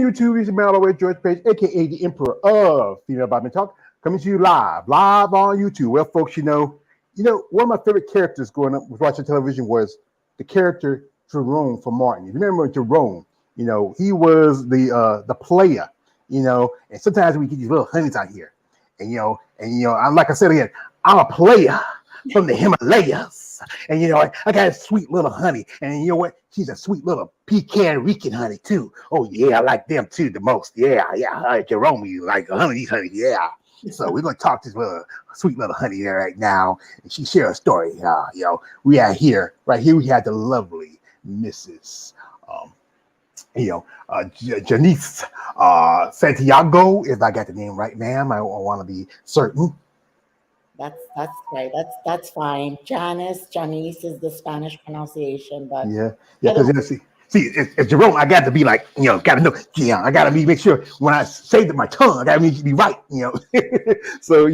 YouTube. It's your man all the way, George Page, aka the Emperor of Female Badminton Talk, coming to you live on YouTube. Well, folks, one of my favorite characters growing up with watching television was the character Jerome from Martin. You remember Jerome? He was the player. And sometimes we get these little honeys out here, I'm like I said again, I'm a player from the Himalayas. And I got a sweet little honey. And you know what? She's a sweet little pecan Rican honey too. Oh yeah, I like them too the most. Yeah. Jerome, you like a honey, yeah. So we're gonna talk to this little sweet little honey there right now, and she share a story. We are here, right here. We had the lovely Mrs. Janice Santiago, if I got the name right, ma'am. I want to be certain. That's right. That's fine. Janice is the Spanish pronunciation, but yeah, because see, it's Jerome. I got to be like, got to know. Yeah, I got to make sure when I say that my tongue, I got to be right. So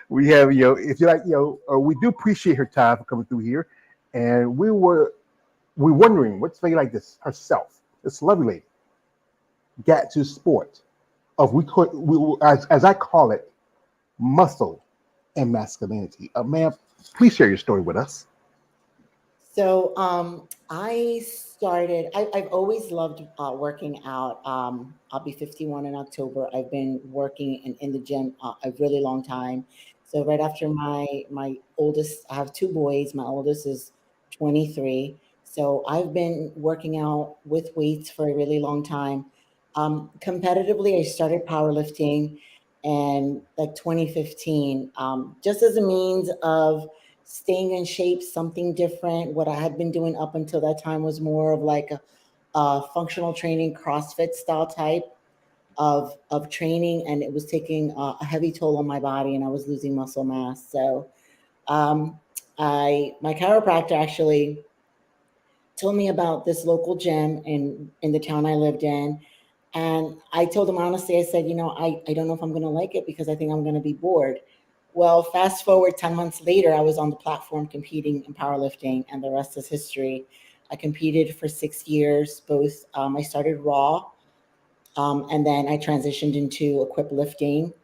we have if you like, we do appreciate her time for coming through here, and we're wondering what's lady like this herself, this lovely lady, got to sport of as I call it, muscle and masculinity. Ma'am, please share your story with us. So I've always loved working out. I'll be 51 in October. I've been working in the gym a really long time. So right after my oldest, I have two boys. My oldest is 23. So I've been working out with weights for a really long time. Competitively, I started powerlifting in like 2015, just as a means of staying in shape, something different. What I had been doing up until that time was more of like a functional training, CrossFit style type of training, and it was taking a heavy toll on my body, and I was losing muscle mass. So my chiropractor actually told me about this local gym in the town I lived in. And I told him honestly, I said, I don't know if I'm going to like it because I think I'm going to be bored. Well, fast forward 10 months later, I was on the platform competing in powerlifting, and the rest is history. I competed for 6 years, both. I started raw, and then I transitioned into equipped lifting.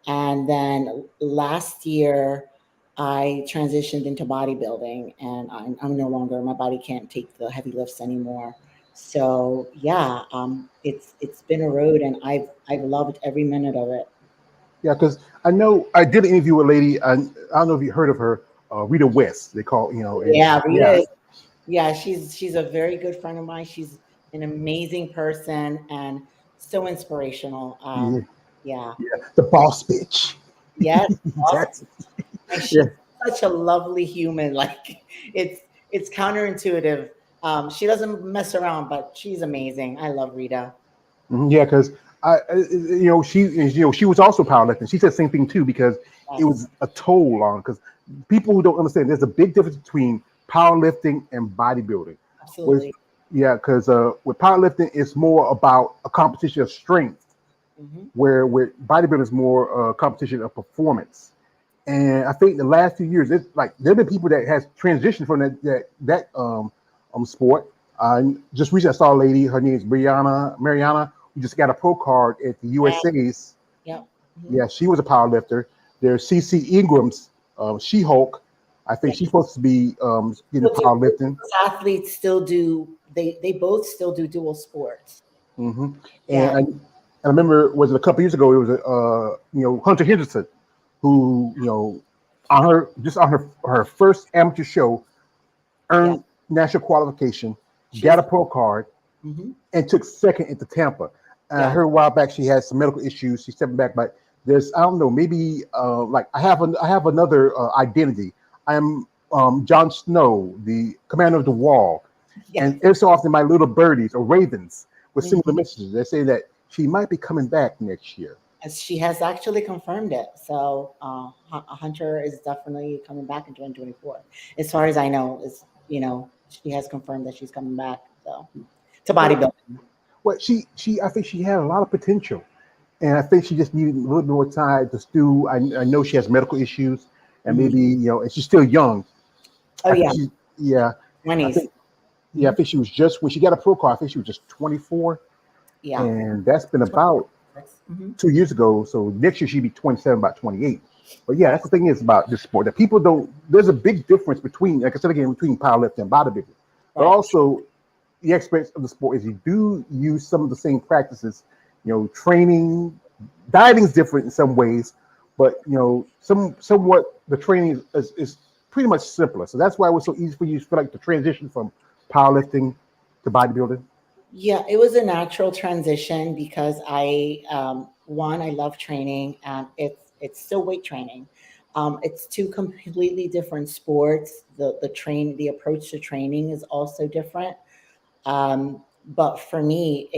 And then last year, I transitioned into bodybuilding, and I'm no longer, my body can't take the heavy lifts anymore. So yeah, it's been a road, and I've loved every minute of it. Yeah, because I know I did an interview with a lady. I don't know if you heard of her, Rita West. They call Yeah, Rita. Yeah, she's a very good friend of mine. She's an amazing person and so inspirational. Yeah, Yeah, the boss bitch. yes, awesome. That's And yeah. she's such a lovely human. Like it's counterintuitive. She doesn't mess around, but she's amazing. I love Rita. Yeah, because she was also powerlifting. She said the same thing too because it Yes, was a toll on. Because people who don't understand, there's a big difference between powerlifting and bodybuilding. With absolutely. Yeah, because with powerlifting, it's more about a competition of strength, Hmm. where with bodybuilding is more competition of performance. And I think the last few years, it's like there have been people that has transitioned from that sport. Just recently, I saw a lady. Her name is Mariana, who just got a pro card at the Yeah, USA's. yeah. Hmm. Yeah, she was a power lifter. There's CC Ingram's She-Hulk. I think Yeah. she's supposed to be getting Still do, power lifting. athletes still do. They both still do dual sports. Hmm. Yeah. And I remember, was it a couple years ago? It was Hunter Henderson, who on her first amateur show Yeah. earned national qualification, got She's. a pro card, Hmm. and took second into Tampa. I Yeah. heard a while back she had some medical issues. She's stepping back, but there's I don't know, maybe like I have another identity. I am Jon Snow, the commander of the wall, Yeah. and every so often my little birdies or ravens with similar Mhm. messages. They say that she might be coming back next year. And she has actually confirmed it. So Hunter is definitely coming back in 2024. As far as I know, she has confirmed that she's coming back. So to Well, bodybuilding. she I think she had a lot of potential, and I think she just needed a little bit more time to stew. I know she has medical issues, and Mhm. maybe and she's still young. Oh I think yeah, she, yeah, I 20s. think, yeah, I think she was just when she got a pro card. I think she was just 24. Yeah. and that's been about 26. 2 years ago. So next year she'd be 27, about 28. But yeah, Right. that's the thing is about this sport that people don't. There's a big difference between, like I said again, between powerlifting and bodybuilding. But Right. also the aspects of the sport is you do use some of the same practices. Training, dieting is different in some ways, but somewhat the training is pretty much simpler. So that's why it was so easy for you to feel like the transition from powerlifting to bodybuilding. Yeah, it was a natural transition because one, I love training, and it's still weight training. It's two completely different sports. The approach to training is also different. But for me,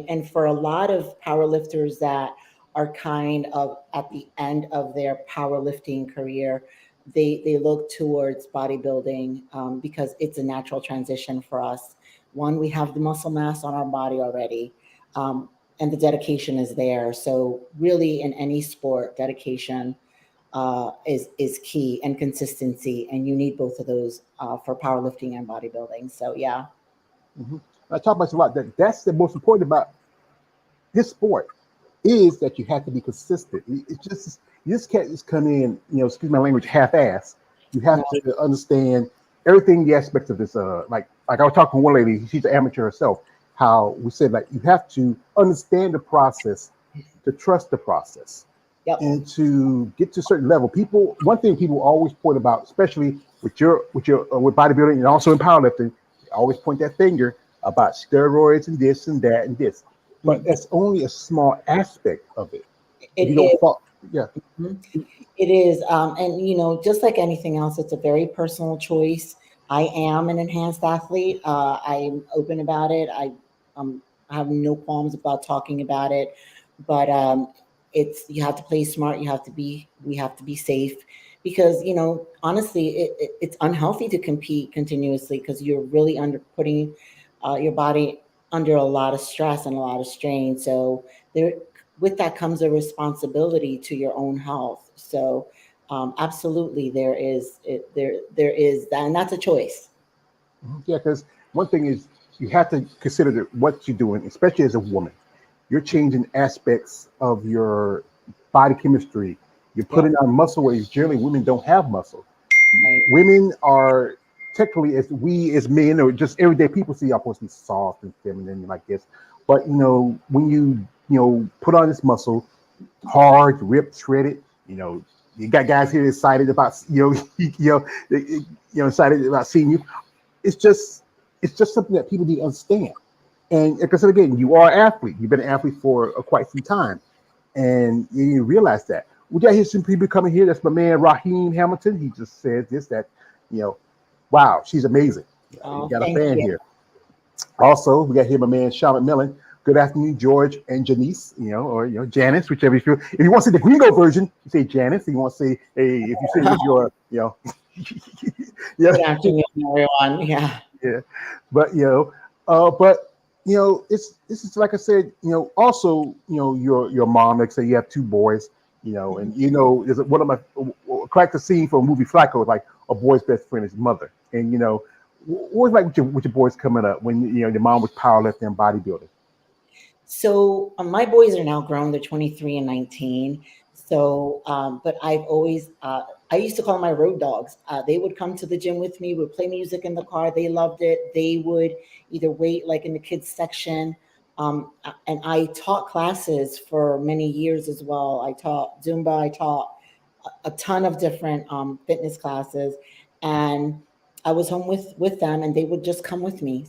and for a lot of powerlifters that are kind of at the end of their powerlifting career, they look towards bodybuilding, because it's a natural transition for us. One, we have the muscle mass on our body already, and the dedication is there. So really, in any sport, dedication is key, and consistency, and you need both of those for powerlifting and bodybuilding. So yeah. hmm I talk about this a lot. That's the most important about this sport is that you have to be consistent. It's just you just can't just come in, excuse my language, half-ass. You have No. to understand everything, the aspects of this. Like I was talking to one lady, she's an amateur herself. How we said like you have to understand the process, to trust the process, Yep. and to get to a certain level. One thing people always point about, especially with bodybuilding and also in powerlifting, they always point that finger about steroids and this and that and this. But Mhm. that's only a small aspect of it. It If you don't is. fall, yeah, Mhm. It is. And just like anything else, it's a very personal choice. I am an enhanced athlete. I'm open about it. I have no qualms about talking about it. But it's you have to play smart. We have to be safe, because honestly, it's unhealthy to compete continuously, because you're really under putting your body under a lot of stress and a lot of strain. So there, with that comes a responsibility to your own health. So absolutely, there is that, and that's a choice. yeah. Because one thing is you have to consider what you're doing, especially as a woman. You're changing aspects of your body chemistry. You're putting Yep. on muscle weight. Generally, women don't have muscle. Right. Women are technically, as we as men or just everyday people see, are supposed to be soft and feminine like this. But when you put on this muscle, hard, ripped, shredded, you got guys here excited about excited about seeing you. It's just it's just something that people need to understand. And like I said again, you are an athlete. You've been an athlete for quite some time, and you realize that. We got here some people coming here. That's my man Raheem Hamilton. He just said this that, you know, wow, she's amazing. You Oh, got a thank fan you. here. Also, we got here my man Sean McMillan. Good afternoon, George and Janice. Or Janice, whichever you feel. If you want to say the gringo version, you say Janice. If you want to say, hey, if you say with your, yeah, Good afternoon, everyone. Yeah. yeah. But but it's this is like I said, also, your mom, like say you have two boys, and is one of my like the scene from a movie Flacco, like a boy's best friend is mother. And what was it like with your boys coming up when your mom was powerlifting and bodybuilding? So my boys are now grown; they're 23 and 19. So, but I used to call them my road dogs. They would come to the gym with me, would play music in the car. They loved it. They would either wait like in the kids section. And I taught classes for many years as well. I taught Zumba. I taught a ton of different fitness classes, and I was home with them, and they would just come with me.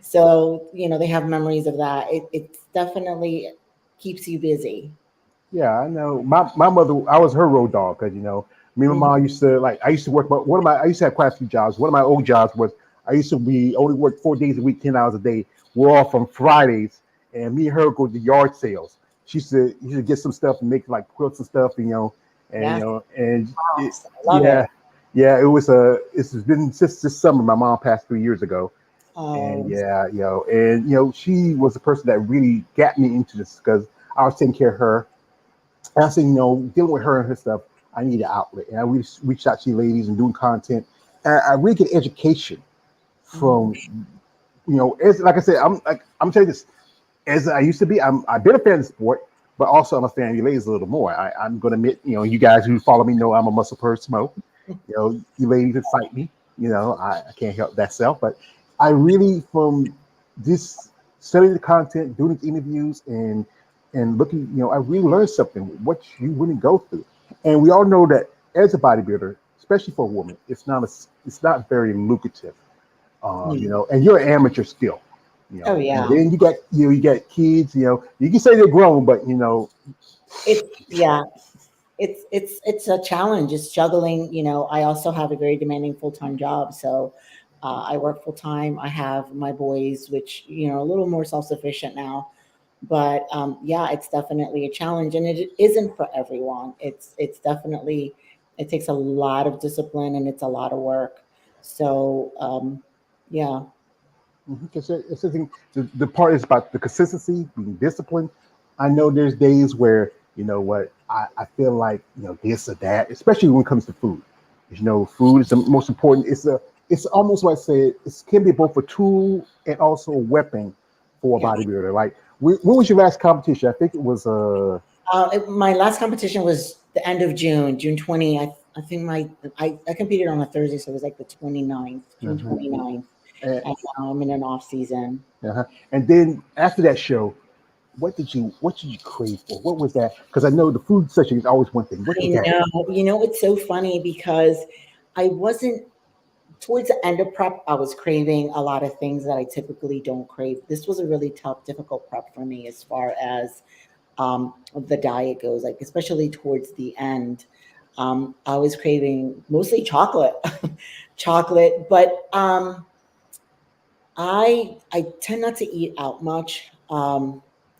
So they have memories of that. It definitely keeps you busy. Yeah, I know. My mother, I was her road dog because me and my Mhm. mom used to like. I used to work, but I used to have quite a few jobs. One of my old jobs was I used to be only work 4 days a week, 10 hours a day. We're off from Fridays, and me and her go to yard sales. She used to get some stuff and make like quilts and stuff, and Yes, I love yeah, it. yeah. It's been just this summer. My mom passed 3 years ago, and Oh, yeah, she was the person that really got me into this because I was taking care of her. And I said, dealing with her and her stuff, I need an outlet. And I reached out to you ladies and doing content. And I really get education mhm. from, like I said, I'm telling you this. as I used to be. I've been a fan of sport, but also I'm a fan of you ladies a little more. I'm going to admit, you guys who follow me know I'm a muscle person. You ladies that fight me. I can't help that self, but I really from this studying the content, doing these interviews, and looking, I really learned something what you wouldn't go through, and we all know that as a bodybuilder, especially for a woman, it's not very lucrative. And you're an amateur still. Oh yeah. And then you got kids. You can say they're grown, but Yeah, it's a challenge. It's juggling. I also have a very demanding full-time job, so I work full-time. I have my boys, which a little more self-sufficient now, but yeah, it's definitely a challenge, and it isn't for everyone. It's definitely, it takes a lot of discipline and it's a lot of work. So yeah. because it's the thing. The part is about the consistency, being disciplined. I know there's days where what I feel like this or that, especially when it comes to food. Food is the most important. It's almost like I say it can be both a tool and also a weapon for a Yeah. bodybuilder. Like when was your last competition? I think it was My last competition was the end of June, June 20. I think I competed on a Thursday, so it was like the 29th, June uh 29th. and, And now I'm in an off season. and then after that show, what did you crave for? What was that? Because I know the food section is always one thing. What I was that? know, it's so funny because I wasn't towards the end of prep, I was craving a lot of things that I typically don't crave. This was a really tough, difficult prep for me as far as the diet goes, like especially towards the end. I was craving mostly chocolate, chocolate, but I tend not to eat out much.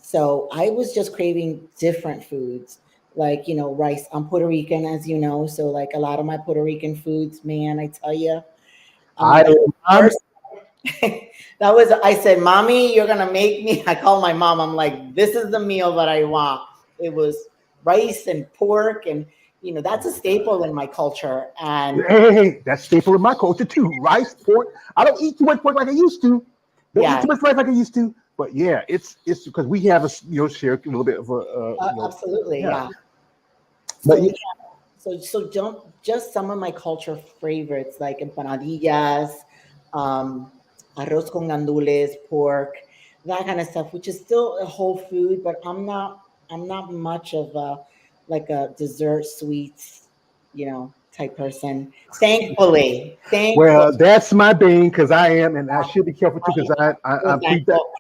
So I was just craving different foods, like rice. I'm Puerto Rican, as you know, so like a lot of my Puerto Rican foods, man, I tell you, I that's the I'm first. That was, I said, "Mommy, you're gonna make me." I called my mom. I'm like, "This is the meal that I want." It was rice and pork, and that's a staple in my culture. And hey, that's staple in my culture too. Rice, pork. I don't eat too much pork like I used to. Don't eat yeah, too much rice like I used to. But yeah, it's because we have a share a little bit of a absolutely, yeah. yeah. But So yeah, so don't just some of my culture favorites like empanadillas, um, arroz con gandules, pork, that kind of stuff, which is still a whole food, but I'm not much of a like a dessert sweets, type person. Thankfully, well, that's my bane because I am, and I should be careful too because so thankful.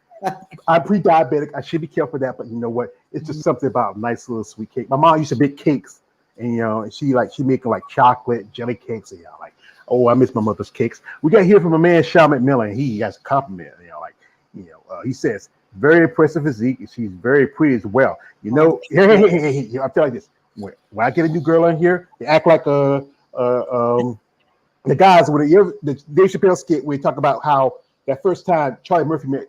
I'm pre-diabetic. I should be careful of that, but you know what? It's just something about a nice little sweet cake. My mom used to bake cakes, and and she making like chocolate jelly cakes, and like, oh, I miss my mother's cakes. We got here from a man, Sean McMillan. He has a compliment, he says very impressive physique. And she's very pretty as well. Oh, I'm telling you this. When I get a new girl in here, they act like the guys with the Dave Chappelle skit where he talk about how that first time Charlie Murphy met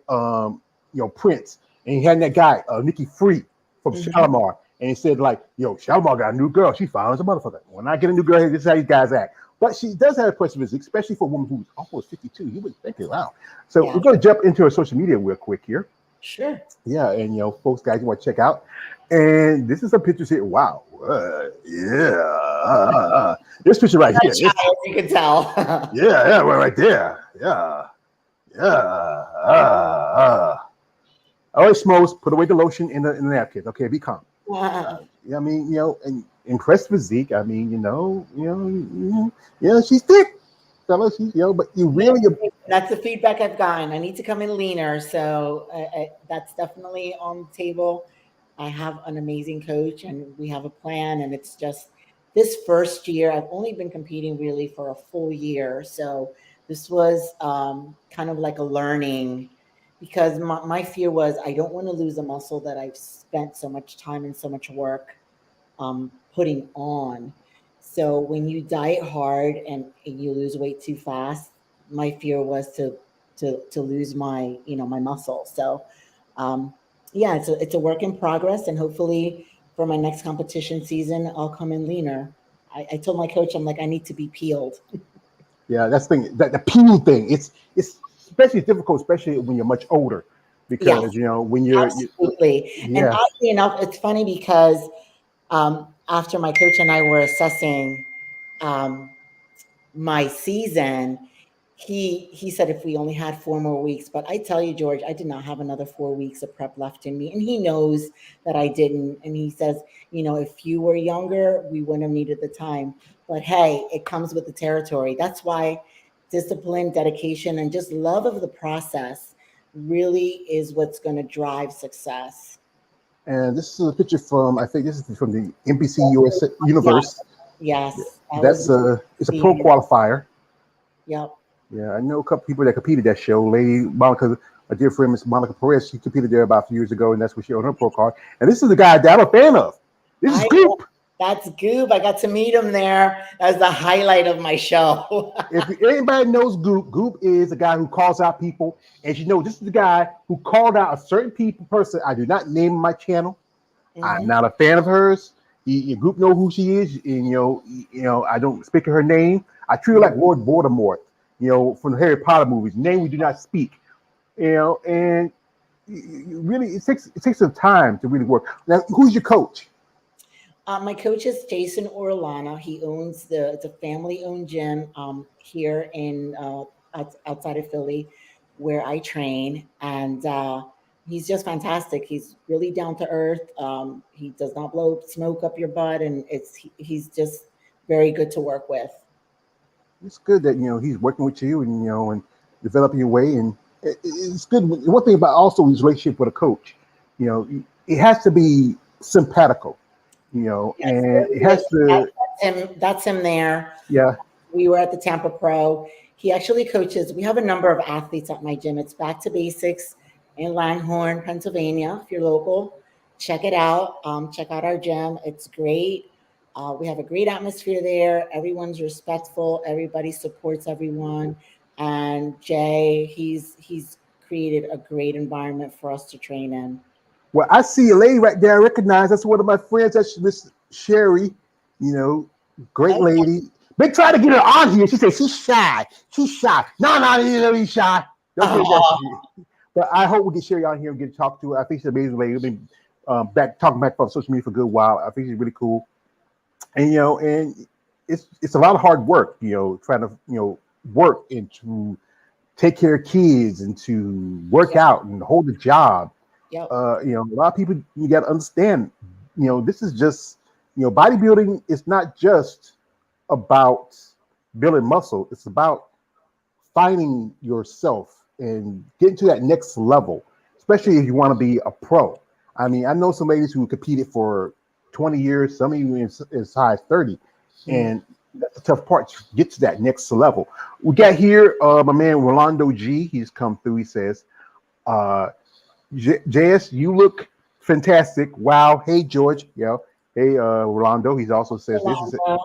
Prince, and he had that guy Nikki Free from mhm. Shalimar, and he said like, Shalimar got a new girl, she fine as a motherfucker. When I get a new girl, this is how you guys act. But she does have a impressive physique, especially for a woman who's almost 52. You would think, wow. So Yeah, we're going to jump into her social media real quick here. sure. Yeah, and folks, guys, you want to check out. And this is some pictures here. Wow. This picture right here. As you can tell. Yeah, right there. Yeah, yeah. All right, Smokes, put away the lotion in the napkin. Okay, be calm. Yeah, I mean, and impressed physique. I mean, she's thick, fella. She's, but you Yeah, really, that's the feedback I've gotten. I need to come in leaner, so that's definitely on the table. I have an amazing coach, and we have a plan. And it's just this first year. I've only been competing really for a full year, so this was kind of like a learning because my fear was I don't want to lose a muscle that I've spent so much time and so much work putting on. So when you diet hard and you lose weight too fast, my fear was to lose my muscle. So yeah, it's a work in progress, and hopefully for my next competition season, I'll come in leaner. I told my coach, I'm like, I need to be peeled. yeah, that's the thing. That the peel thing. It's especially difficult, especially when you're much older, Yes, because when absolutely. And yeah. oddly enough, it's funny because after my coach and I were assessing um, my season, he said if we only had 4 more weeks. But I tell you, George, I did not have another 4 weeks of prep left in me, and he knows that I didn't. And he says, if you were younger, we wouldn't have needed the time. But hey, it comes with the territory. That's why discipline, dedication, and just love of the process really is what's going to drive success. And this is a picture from, I think this is from the NBC US Yeah, Universe. yes, that was That's it's a pro the qualifier. yep. Yeah, I know a couple people that competed that show. Lady Monica, a dear friend, Miss Monica Perez, she competed there about a few years ago, and that's what she on her pro card. And this is the guy that I'm a fan of. This is I Goop. That's Goob. I got to meet him there. That was the highlight of my show. If anybody knows Goop, Goop is a guy who calls out people. And you know, this is the guy who called out a certain person. I do not name my channel. I'm Hmm. not a fan of hers. Your group know who she is, and I don't speak of her name. I treat her like Lord Voldemort, from the Harry Potter movies. Name we do not speak, and really it takes some time to really work. Now, who's your coach? My coach is Jason Orlana. He owns it's a family-owned gym here in outside of Philly, where I train, and he's just fantastic. He's really down to earth. He does not blow smoke up your butt, and he's just very good to work with. It's good that he's working with you and developing your way, and it's good. One thing about also his relationship with a coach, it has to be simpatico, Yes, and it yes, has to, that's him. That's him there. yeah. We were at the Tampa Pro. He actually coaches. We have a number of athletes at my gym. It's Back to Basics in Langhorne, Pennsylvania. If you're local, check it out. Check out our gym. It's great. We have a great atmosphere there. Everyone's respectful. Everybody supports everyone. And Jay, he's created a great environment for us to train in. Well, I see a lady right there. I recognize that's one of my friends. That's Miss Sherry. You know, great Okay. lady. They try to get her on here. She said she's shy. She's shy. No, no, you know he's shy. Don't take that Oh, shit. But I hope we get Sherry on here and get to talk to her. I think she's an amazing lady. We've been back talking back on social media for a good while. I think she's really cool. And and it's a lot of hard work. Trying to work and to take care of kids and to work yeah, out and hold a job. yep, A lot of people, you got to understand. This is just bodybuilding is not just about building muscle. It's about finding yourself and getting to that next level, especially if you want to be a pro. I mean, I know some ladies who competed for 20 years, some even as high as 30, mm, and that's the tough part to get to that next level. We got here my man Rolando G. He's come through. He says, uh, JS, you look fantastic. Wow. Hey, George. Hey, Rolando. He also says this is Yolanda.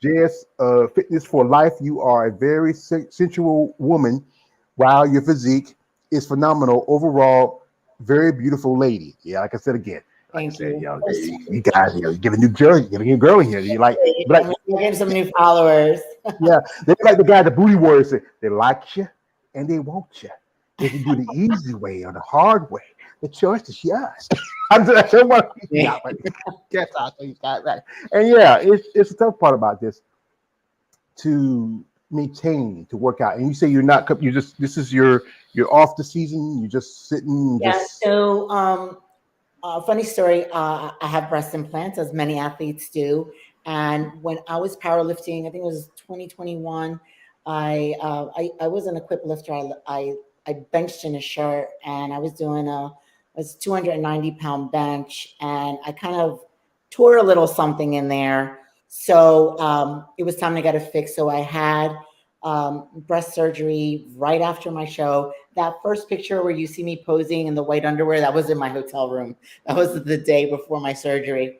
JS, fitness for life. You are a very sensual woman. Wow, your physique is phenomenal. Overall, very beautiful lady. Yeah, like I said again. Like I Thank said, you. you guys, you give a new girl, you give a new girl in here. You like, We're getting some new followers. yeah, they like the guy, the booty warrior said, they like you and they want you. They can do the easy way or the hard way. The choice is yours. I'm just, yeah, but guess I think that right. And yeah, it's the tough part about this to maintain to work out. And you say you're not, you just this is you're off the season. You're just sitting, Yeah. just So, funny story. I have breast implants, as many athletes do. And when I was powerlifting, I think it was 2021. I was an equipped lifter. I benched in a shirt, and I was doing it was 290-pound bench, and I kind of tore a little something in there. So it was time to get it fixed. So I had breast surgery right after my show. That first picture where you see me posing in the white underwear, that was in my hotel room. That was the day before my surgery.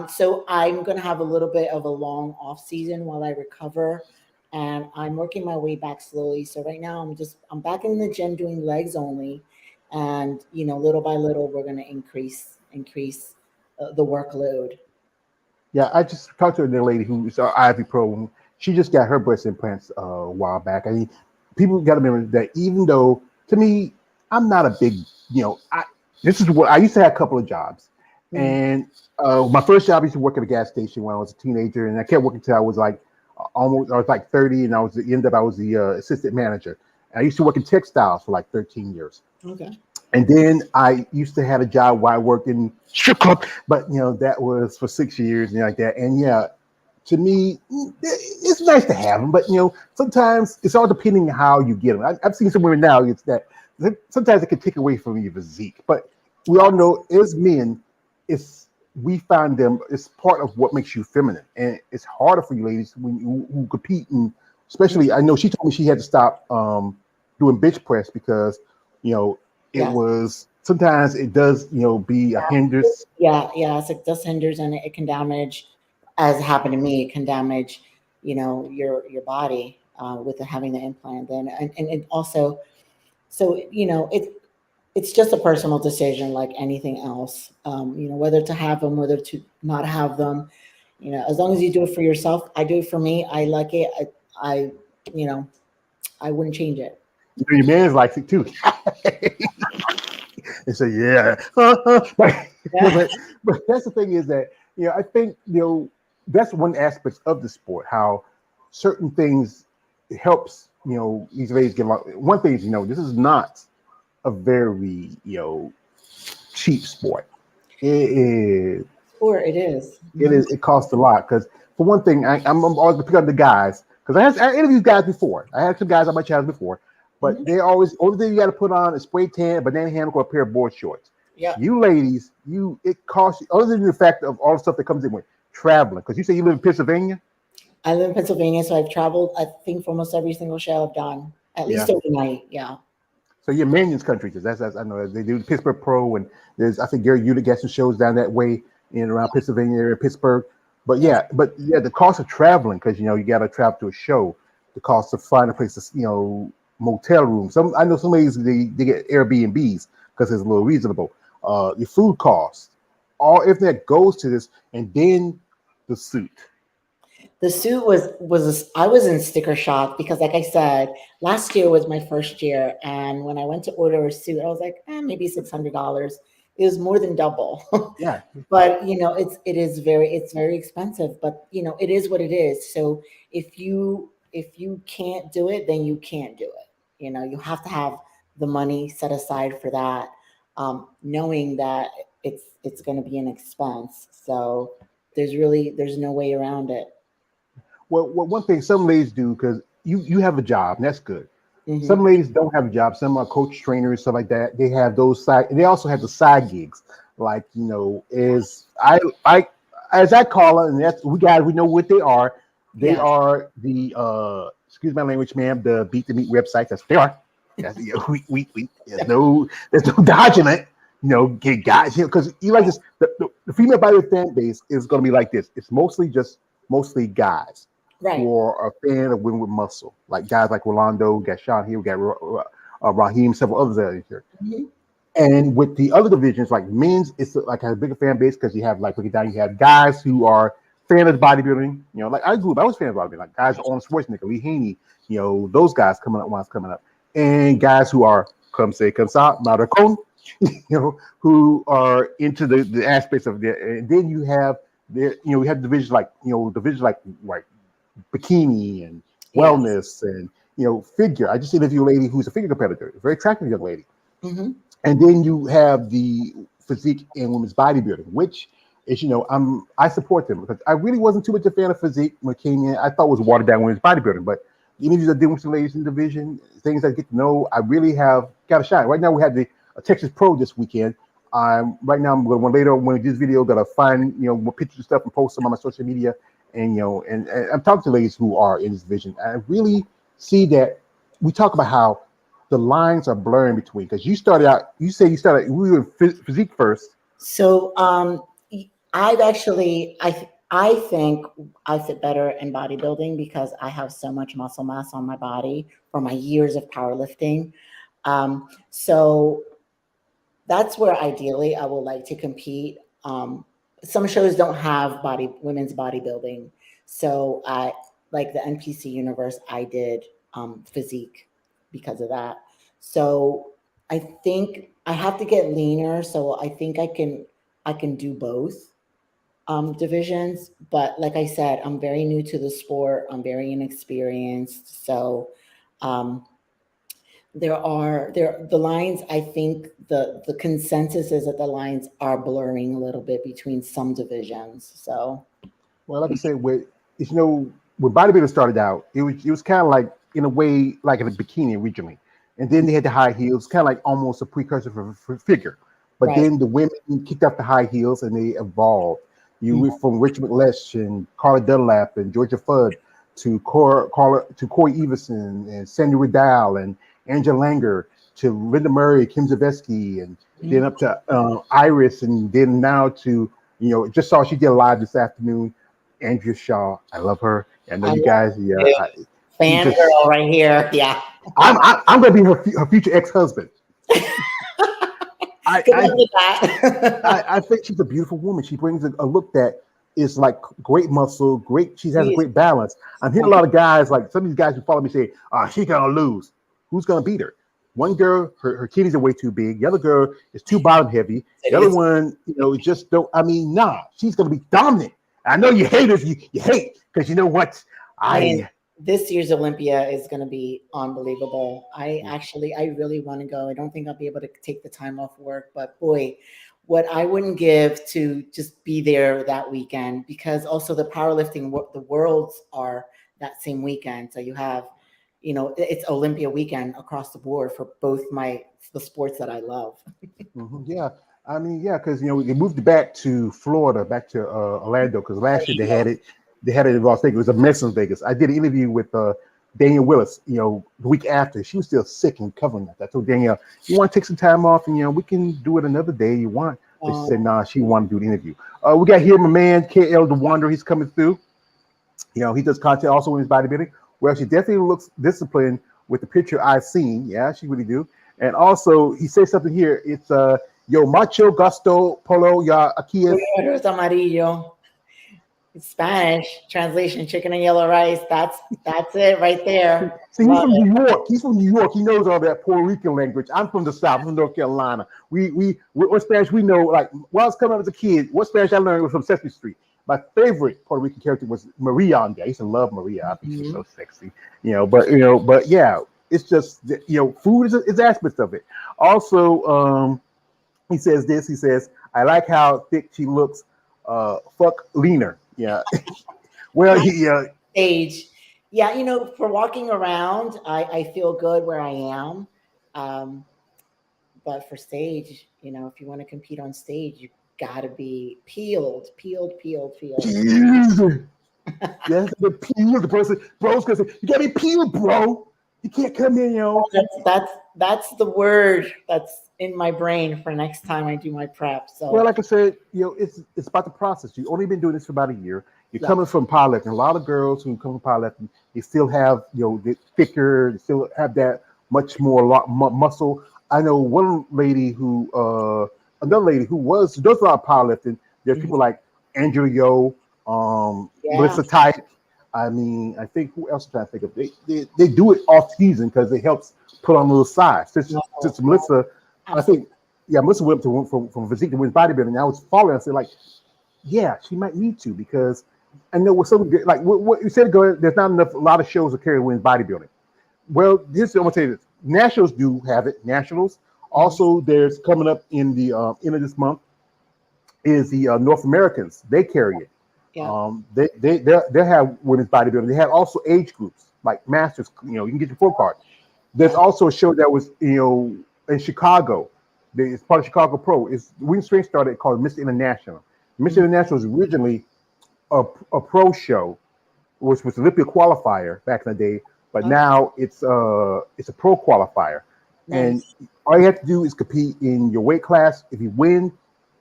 So I'm going to have a little bit of a long off season while I recover, and I'm working my way back slowly. So right now I'm back in the gym doing legs only, and little by little we're going to increase the workload. yeah. I just talked to a lady who's our Ivy Pro. She just got her breast implants a while back. I mean, people got to remember that even though to me, I'm not a big you know, this is what I used to have a couple of jobs, Mhm. and my first job I used to work at a gas station when I was a teenager, and I kept working until I was like almost I was like 30, and I was end up I was the assistant manager. And I used to work in textiles for like 13 years. Okay. And then I used to have a job where I worked in strip club, but that was for 6 years and like that. And yeah, to me, it's nice to have them, but sometimes it's all depending on how you get them. I've seen some women now. It's that sometimes it can take away from your physique, but we all Yes. know as men, it's we find them. It's part of what makes you feminine, and it's harder for you ladies when you who compete. And especially, I know she told me she had to stop doing bench press because you know it Yes. was sometimes it does be a hindrance. Yeah. Yes. It does hinders and it can damage, as happened to me. It can damage, your body with having the implant. Then and it also, so it's just a personal decision like anything else. Whether to have them, whether to not have them. As long as you do it for yourself. I do it for me. I like it. I you know I wouldn't change it. Your man's likes it too. And say, yeah. but, Yeah. but that's the thing is that, I think, that's one aspect of the sport, how certain things helps, these ladies get along. One thing is, this is not a very, cheap sport. It is, Or it is. it costs a lot. Because for one thing, I'm always pick up the guys, because I interviewed guys before. I had some guys on my channel before, but Mhm. they always only thing you got to put on is spray tan, banana hammock, or a pair of board shorts. Yeah. You ladies, it costs you other than the fact of all the stuff that comes in with traveling. Because you say you live in Pennsylvania, I live in Pennsylvania, so I've traveled, I think, for almost every single show I've done, at yeah. least overnight. Yeah. So you're Manion's country, because that's I know they do Pittsburgh Pro, and there's I think Gary Ulick got some shows down that way in around Pennsylvania area, Pittsburgh. Yes. But yeah, the cost of traveling because you got to travel to a show, the cost of finding a place to motel room. Some I know some ladies they get Airbnbs because it's a little reasonable. Your food costs, all everything that goes to this, and then the suit. The suit I was in sticker shock because, like I said, last year was my first year, and when I went to order a suit, I was like, maybe $600. It was more than double. Yeah, But it's very expensive. But it is what it is. So if you can't do it, then you can't do it. You have to have the money set aside for that, knowing that it's going to be an expense. So there's no way around it. well, one thing some ladies do because you have a job and that's good. Hmm. Some ladies don't have a job. Some are coach trainers, stuff like that. They have those side, and they also have the side gigs. Like is I as I call it, and that's we know what they are. They Yes. are the excuse my language, ma'am. The Beat the Meat website. That's what they are. That's we there's no dodging it. Get guys because you like this. The female body fan base is going to be like this. It's mostly guys Right. who are a fan of women with muscle, like guys like Rolando, we got Sean here, we got Raheem, several others out here. Hmm. And with the other divisions, like men's, it's like a bigger fan base because you have like break it down, you have guys who are fan of bodybuilding. Like I grew up, I was fan of bodybuilding, like guys on Schwarzenegger, Lee Haney, those guys coming up when I was coming up, and guys who are come say come out, Maracon, who are into the aspects of the, and then you have there, we have divisions like like bikini and Yes. wellness and figure. I just interviewed a lady who's a figure competitor, a very attractive young lady. Hmm. And then you have the physique and women's bodybuilding, which is I support them because I really wasn't too much a fan of physique when it came in. I thought it was watered down women's bodybuilding, but the interviews I did with the ladies in the division, things I get to know, I really have got a shine. Right now we have the Texas Pro this weekend. Right now I'm going to later when we do this video, gonna find more pictures and stuff and post them on my social media, and and I'm talking to ladies who are in this division. I really see that we talk about how the lines are blurring between because you started out. You say you started. We were physique first. So I've actually I think I fit better in bodybuilding because I have so much muscle mass on my body from my years of powerlifting. So that's where ideally I would like to compete. Some shows don't have women's bodybuilding, so I like the NPC universe. I did physique because of that. So I think I have to get leaner, so I think I can do both divisions. But like I said, I'm very new to the sport. I'm very inexperienced, so um, there the lines. I think the consensus is that the lines are blurring a little bit between some divisions. So Well, like I said, with when bodybuilding started out, it was kind of like in a way like in a bikini originally, and then they had the high heels, kind of like almost a precursor for figure. But right. then the women kicked off the high heels and they evolved. You Mhm. went from Richard McLesh and Carla Dunlap and Georgia Fudd to Corey Everson and Sandy Riddell and Angela Langer to Linda Murray, Kim Zavetsky, and then up to Iris, and then now to just saw she did a live this afternoon. Andrea Shaw, I love her. I know I you love guys. Yeah, it. she just. Fangirl right here. Yeah. I'm gonna be her future ex-husband. I, Good luck I with that. I think she's a beautiful woman. She brings a look that is like great muscle, great. She has a Please. great balance. I'm hearing a lot of guys, like some of these guys who follow me, say, she's gonna lose. Who's gonna beat her? One girl, her kidneys are way too big. The other girl is too bottom heavy. The other one, just don't. I mean, nah, she's gonna be dominant. I know you haters, you hate because you know what? Man, I this year's Olympia is going to be unbelievable. I really want to go. I don't think I'll be able to take the time off work, but boy, what I wouldn't give to just be there that weekend, because also the powerlifting, the worlds are that same weekend. So you have, it's Olympia weekend across the board for both the sports that I love. Yeah. I mean, yeah, because they moved it back to Florida, back to Orlando, because last year they had it in Las Vegas. It was a mess in Vegas. I did an interview with Danielle Willis, the week after. She was still sick and covering that. I told Danielle, you want to take some time off, and we can do it another day you want. But she said, Um, nah, she wanted to do the interview. We got here my man KL the Wanderer. He's coming through. He does content also in his bodybuilding. Well, she definitely looks disciplined with the picture I've seen. Yeah, she really do. And also, he says something here. It's yo macho gusto polo ya aquí es. Colores amarillo. It's Spanish translation, chicken and yellow rice. That's it right there. See, he's Love from it. New York. He's from New York. He knows all that Puerto Rican language. I'm from the South, from North Carolina. What Spanish we know. Like when I was coming up as a kid, what Spanish I learned was from Sesame Street. My favorite Puerto Rican character was Maria on there. I used to love Maria. I think she's Mhm. so sexy. But yeah, it's just food is aspects of it. Also, he says this. He says, "I like how thick she looks. Fuck leaner." Yeah. Well, Stage. Yeah, for walking around, I feel good where I am. Um, but for stage, if you want to compete on stage, you got to be peeled, peeled, peeled, peeled. peeled. Yes, the peeled. The person, bro's gonna say, "You gotta be peeled, bro. You can't come in, That's the word that's in my brain for next time I do my prep. Well, So like I said, it's about the process. You've only been doing this for about a year. You're yeah, coming from powerlifting. A lot of girls who come from powerlifting, they still have the thicker, they still have that much more muscle. I know another lady who does a lot of powerlifting. There's mhm, people like Angela Yo, yeah, Melissa Type. I mean, I think who else am I trying to think of? They do it off season because it helps put on a little size. no, Since no, Melissa, I absolutely. think Melissa went from physique to women's bodybuilding. And I was following. I said like, yeah, she might need to because I know with some like what you said ago. There's not enough. A lot of shows that carry women's bodybuilding. Well, this I'm gonna tell you this. Nationals do have it. Nationals. Mhm, Also, there's coming up in the end of this month is the North Americans. They carry it. yeah, They have women's bodybuilding. They have also age groups like masters. You can get your pro card. There's yeah, also a show that was in Chicago. It's part of Chicago Pro. It's Wing Strength started called Mr. International. Mr. mhm, International was originally a pro show, which was Olympia qualifier back in the day, but okay, now it's a pro qualifier, and nice. all you have to do is compete in your weight class. If you win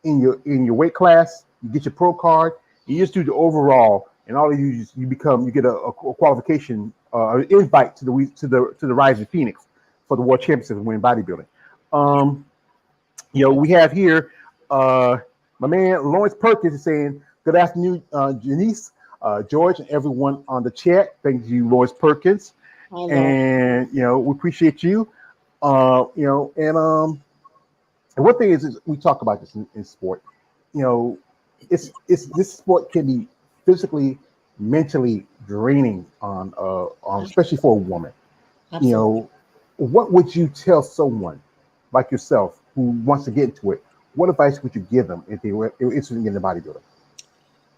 in your weight class, you get your pro card. You just do the overall, and all you get a qualification, an invite to the Rising Phoenix for the World Championships in women bodybuilding. Um, we have here my man Lawrence Perkins is saying, "Good afternoon, Janice, George, and everyone on the chat. Thank you, Lawrence Perkins, I know. and we appreciate you." And one thing is we talk about this in sport. You know, it's this sport can be physically, mentally draining on especially for a woman. You Absolutely. know, what would you tell someone like yourself who wants to get into it? What advice would you give them if they were interested in getting a bodybuilder?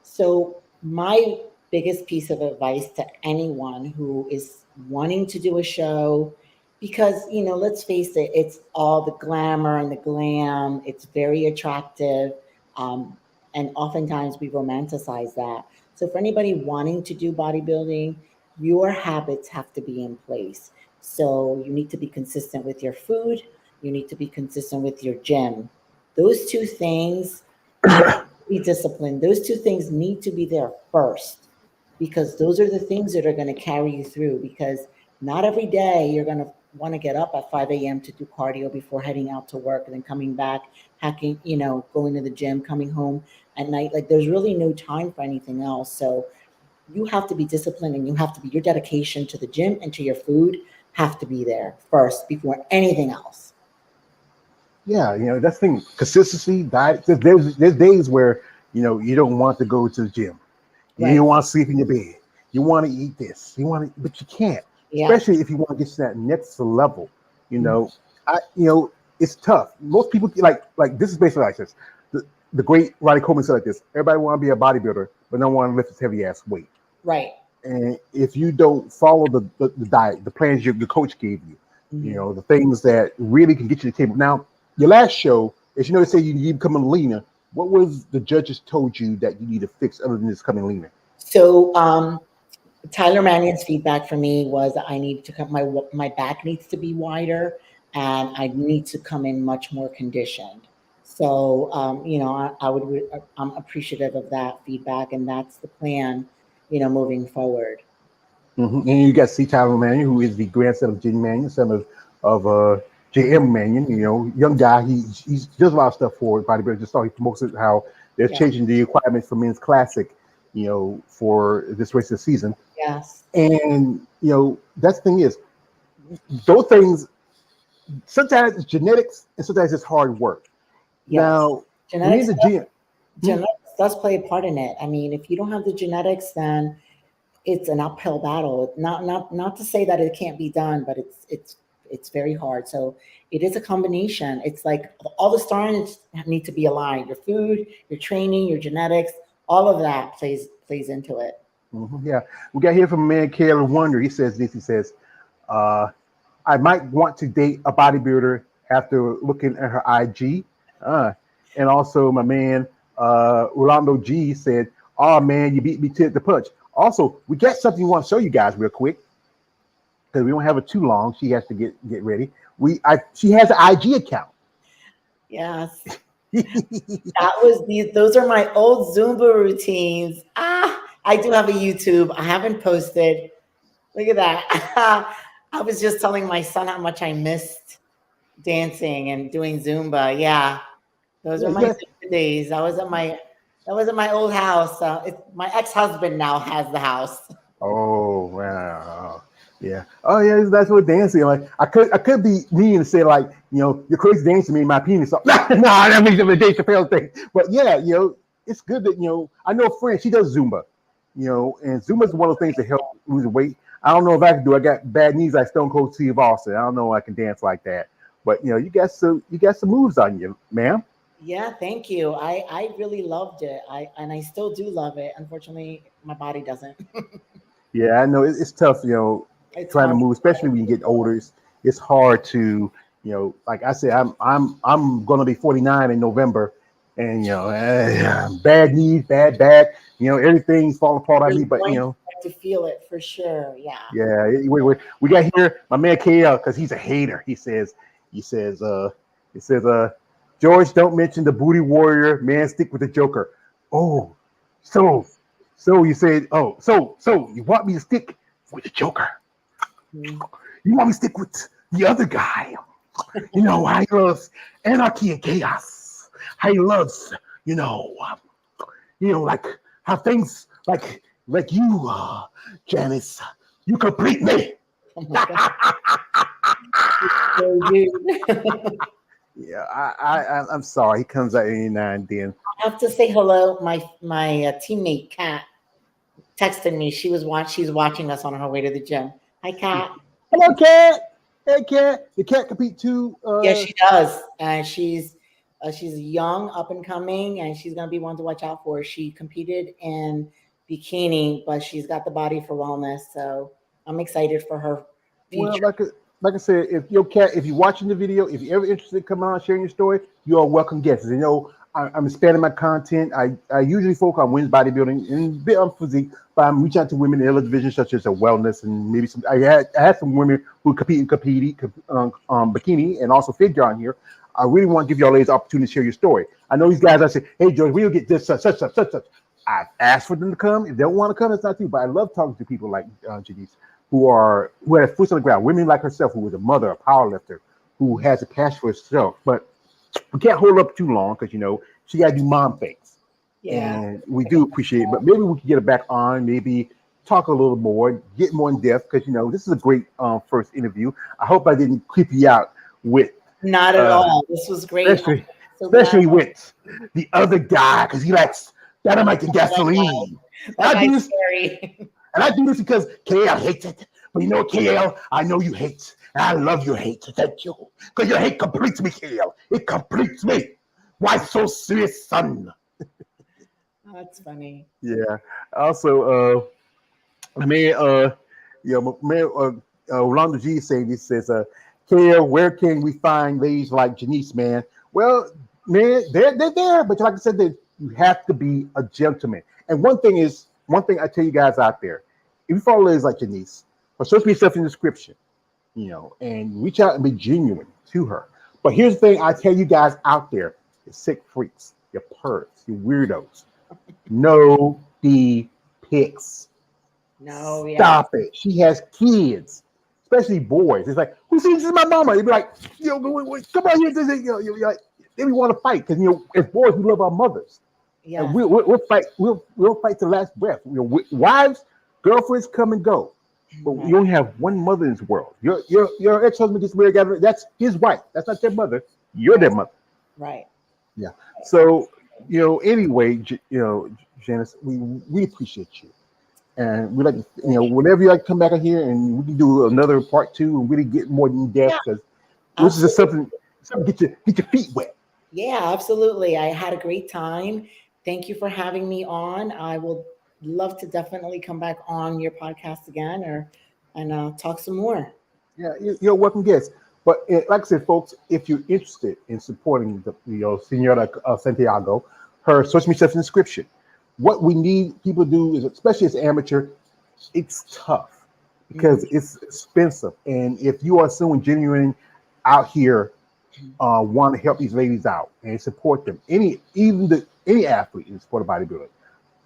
So, my biggest piece of advice to anyone who is wanting to do a show, because, let's face it, it's all the glamour and the glam, it's very attractive. Um, and oftentimes we romanticize that. So, for anybody wanting to do bodybuilding, your habits have to be in place. So, you need to be consistent with your food, you need to be consistent with your gym. Those two things, and be disciplined. Those two things need to be there first, because those are the things that are going to carry you through. Because not every day you're going to want to get up at 5 a.m. to do cardio before heading out to work and then coming back, hacking, going to the gym, coming home at night. Like, there's really no time for anything else. So you have to be disciplined, and you have to be, your dedication to the gym and to your food have to be there first before anything else. Yeah, that's the thing. Consistency, diet. There's days where you don't want to go to the gym. You Right. don't want to sleep in your bed. You want to eat this. But you can't. Yeah. Especially if you want to get to that next level. You Mhm. know, it's tough. Most people like this is basically like this. The great Ronnie Coleman said like this: everybody want to be a bodybuilder, but no one lift this heavy ass weight. Right. And if you don't follow the diet, the plans your coach gave you, Mhm. the things that really can get you to the table. Now, your last show, as you know, they say you becoming leaner. What was the judges told you that you need to fix other than just coming leaner? So, Tyler Mannion's feedback for me was that I need to come, my back needs to be wider, and I need to come in much more conditioned. So, I'm appreciative of that feedback, and that's the plan, moving forward. And you got C. Tyler Mannion, who is the grandson of Jenny Mannion, son of J.M. Mannion. Young guy. He does a lot of stuff for bodybuilding. Just saw he promotes it how they're Yeah. changing the requirements for men's classic. For this race this season. Yes. And that's the thing is those things sometimes it's genetics and sometimes it's hard work. Yes. Now, when you're in Genetics, the gym, hmm, genetics does play a part in it. I mean, if you don't have the genetics, then it's an uphill battle. Not to say that it can't be done, but it's very hard. So it is a combination. It's like all the stars need to be aligned. Your food, your training, your genetics, all of that plays into it. yeah, we got here from a man, Caleb Wonder. He says this. He says, uh, "I might want to date a bodybuilder after looking at her IG." Uh, and also, my man, Rolando G said, "Oh man, you beat me to the punch." Also, we got something we want to show you guys real quick because we don't have it too long. She has to get ready. She has an IG account. Yes, those are my old Zumba routines. I do have a YouTube. I haven't posted. Look at that. I was just telling my son how much I missed dancing and doing Zumba. Yeah, those are my Yeah, Zumba days. That was at my old house. My ex-husband now has the house. oh wow. Yeah. Oh yeah, that's what dancing. Like I could be mean and say like, you're crazy dancing me, my penis. No, that means the Dave Chappelle thing. But yeah, it's good that I know a friend, she does Zumba. And Zumba is one of the things that help lose weight. I don't know if I can do. I got bad knees like Stone Cold Steve Austin. I don't know if I can dance like that. But you got some moves on you, ma'am. Yeah, thank you. I really loved it. I still do love it. Unfortunately, my body doesn't. Yeah, I know it's tough, It's trying to hard. move, especially when you get older. It's hard to, like I said, I'm gonna be 49 in November, and bad knees, bad back, everything's falling apart on You're me. But going to start to feel it for sure. Yeah. yeah, we got here my man KL because he's a hater. He says, George, don't mention the booty warrior, man, stick with the Joker. Oh, so you said, oh, so you want me to stick with the Joker? Mhm. You want me to stick with the other guy? How he loves anarchy and chaos. How he loves, like how things like Janice, you complete me. Oh my God. So, dude, Yeah, I'm sorry. He comes out any now and then. I have to say hello. My teammate Kat texted me. She's watching us on her way to the gym. Hi, Kat. Hello, cat. Hey, cat. The cat compete too. Yes, she does. She's young, up and coming, and she's gonna be one to watch out for. She competed in bikini, but she's got the body for wellness. So I'm excited for her Well, future. like I said, if your cat, if you're watching the video, if you're ever interested in coming on sharing your story, you are welcome guests. You know, I'm expanding my content. I usually focus on women's bodybuilding and a bit on physique, but I'm reaching out to women in other divisions such as wellness and maybe some. I had some women who compete bikini and also figure on here. I really want to give y'all ladies the opportunity to share your story. I know these guys. I say, hey, George, we'll get this such. I've asked for them to come. If they don't want to come, it's not too. But I love talking to people like Janice who have foot on the ground, women like herself, who was a mother, a power lifter, who has a passion for herself. But we can't hold up too long because she got to do mom things, Yeah. and we do appreciate it. But maybe we can get her back on, maybe talk a little more, get more in depth because this is a great first interview. I hope I didn't creep you out with, Not at uh, all. This was great. I'm especially so glad especially with the other guy because he likes dynamite and that gasoline. And that I do guy's this scary. And I do this because KL hates it. But you know what, KL? I know you hate. And I love your hate. Thank you. Because your hate completes me, KL. It completes me. Why so serious, son? That's funny. Yeah. Also, man, man, Rolando G is saying this says, KL, where can we find ladies like Janice, man? Well, man, they're there. But like I said, you have to be a gentleman. And one thing I tell you guys out there, if you follow ladies like Janice, or search me yourself in the description, and reach out and be genuine to her. But here's the thing I tell you guys out there, the sick freaks, your pervs, you weirdos. No the pics. No, yeah. Stop it. She has kids, especially boys. It's like, who sees this is my mama? They'd be like, come on here. Like, they want to fight because as boys we love our mothers, and Yes. we'll fight. We'll fight to the last breath. Wives, girlfriends come and go, but Right. you only have one mother in this world. Your ex husband gets married. That's his wife. That's not their mother. You're Right. their mother. Right. Yeah. So anyway, Janice, we appreciate you. And we like to, whenever you like to come back here and we can do another part two and really get more in Yeah. depth because this is just Absolutely. something get your feet wet. Yeah, absolutely. I had a great time. Thank you for having me on. I will love to definitely come back on your podcast again or and talk some more. Yeah, you're a welcome guest. But like I said, folks, if you're interested in supporting the Senora Santiago, her social media stuff in the description. What we need people to do is, especially as an amateur, it's tough Mhm. because it's expensive. And if you are someone genuine out here want to help these ladies out and support them. Any athlete in the sport of bodybuilding,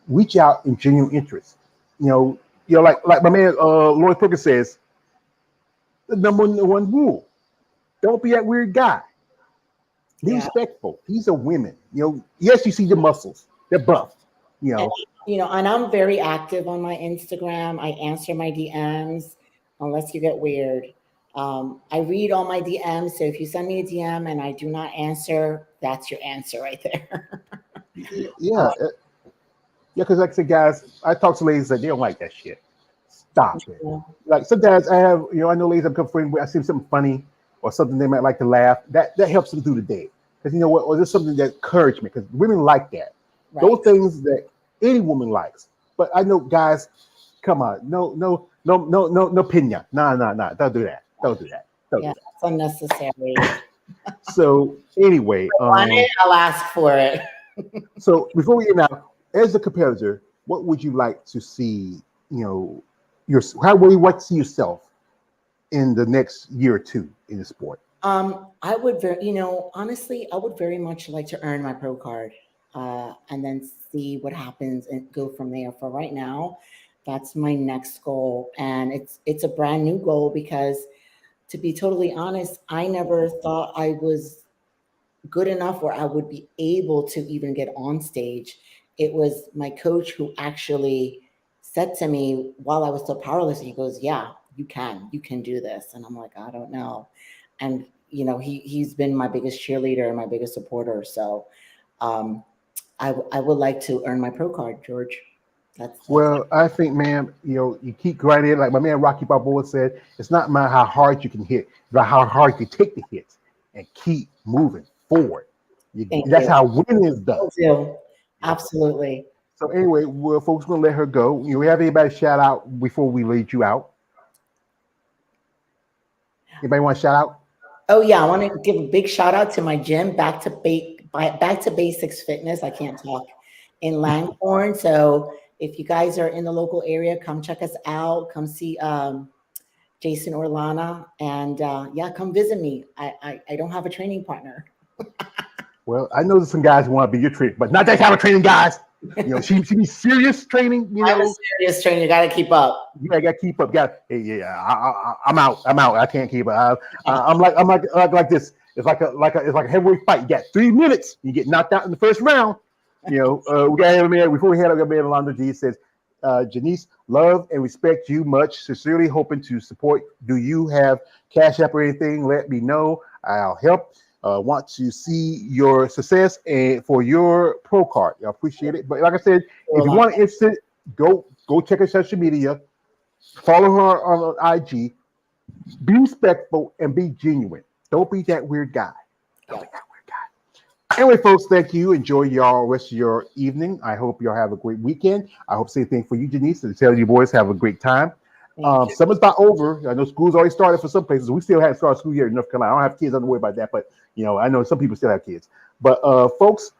reach out in genuine interest. Like my man Lloyd Perkins says, the number one rule: don't be that weird guy. Be Yeah. respectful. These are women. Yes, you see the muscles; they're buff. You And, know, and I'm very active on my Instagram. I answer my DMs unless you get weird. I read all my DMs. So if you send me a DM and I do not answer, that's your answer right there. yeah, yeah. Because like I said, guys, I talk to ladies that they don't like that shit. Stop it. Yeah. Like sometimes I know ladies that come friends with, I see something funny or something they might like to laugh. That helps them through the day. Because you know what? Or there's something that encouragement. Because women like that. Right. Those things that any woman likes. But I know guys, come on, no pina. Nah. Don't do that. Don't do that. Don't Yeah. do that. It's unnecessary. So anyway, Want it? I'll ask for it. so before we end out, as a competitor, what would you like to see? How would you like to see yourself in the next year or two in the sport? I would honestly, I would very much like to earn my pro card, and then see what happens and go from there. For right now, that's my next goal, and it's a brand new goal because, to be totally honest, I never thought I was good enough where I would be able to even get on stage. It was my coach who actually said to me while I was still powerlifting, he goes, "Yeah, you can do this," and I'm like, I don't know. and he's been my biggest cheerleader and my biggest supporter. So um, I would like to earn my pro card, George. That's Well, I think, man, you keep grinding. Like my man Rocky Balboa said, it's not about how hard you can hit, but how hard you take the hits and keep moving forward. Thank That's you. how winning is done. Thank you. You know? Absolutely. So anyway, well, folks, gonna let her go. We have anybody shout out before we lead you out? Anybody want to shout out? Oh yeah, I want to give a big shout out to my gym, Back to Basics Fitness. I can't talk, in Langhorne. So if you guys are in the local area, come check us out. Come see Jason Orlana, and yeah, come visit me. I don't have a training partner. Well, I know there's some guys who want to be your trainer, but not that kind of training, guys. She needs serious training. I'm a serious trainer. You got to keep up. Yeah, I got to keep up. Hey, yeah, I'm out. I'm out. I can't keep up. I'm like this. It's like a heavyweight fight. You got 3 minutes. You get knocked out in the first round. We got him here before we had a man Alonzo G says, Janice, love and respect you much. Sincerely hoping to support. Do you have Cash App or anything? Let me know. I'll help. Want to see your success and for your pro card. I appreciate it. But like I said, if you want to instant, go check her social media. Follow her on IG. Be respectful and be genuine. Don't be that weird guy. Don't be that weird guy. Anyway, folks, thank you. Enjoy y'all rest of your evening. I hope y'all have a great weekend. I hope same thing for you, Janice, and tell you boys have a great time. Summer's about over. I know school's already started for some places. We still haven't started school year in North Carolina. I don't have kids. I don't worry about that. But I know some people still have kids. But folks,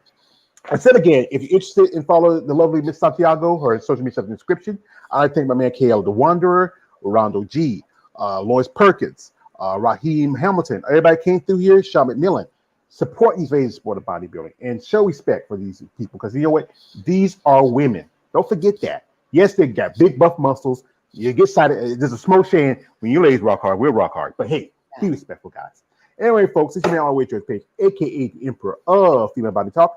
I said again, if you're interested in follow the lovely Miss Santiago, her social media stuff in the description. I think my man KL the Wanderer, Rondo G, Lois Perkins, Raheem Hamilton. Everybody came through here. Sean McMillan. Support these ladies sport of bodybuilding and show respect for these people because you know what? These are women. Don't forget that. Yes, they got big buff muscles. You get excited. There's a smoke saying when you ladies rock hard, we'll rock hard. But hey, be respectful, guys. Anyway, folks, this is me on our way to page, aka the Emperor of Female Body Talk.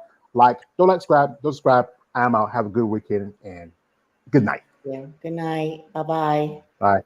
Don't subscribe. I'm out. Have a good weekend and good night. Yeah. Good night. Bye-bye. Bye.